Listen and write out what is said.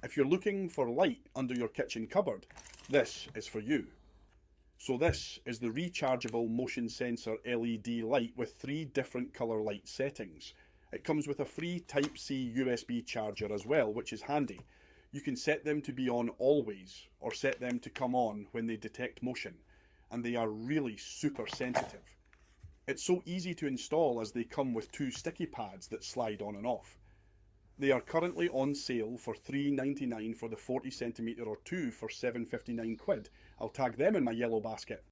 If you're looking for light under your kitchen cupboard, this is for you. So this is the rechargeable motion sensor LED light with 3 different colour light settings. It comes with a free Type-C USB charger as well, which is handy. You can set them to be on always, or set them to come on when they detect motion, and they are really super sensitive. It's so easy to install as they come with 2 sticky pads that slide on and off. They are currently on sale for £3.99 for the 40cm or 2 for £7.59. I'll tag them in my yellow basket.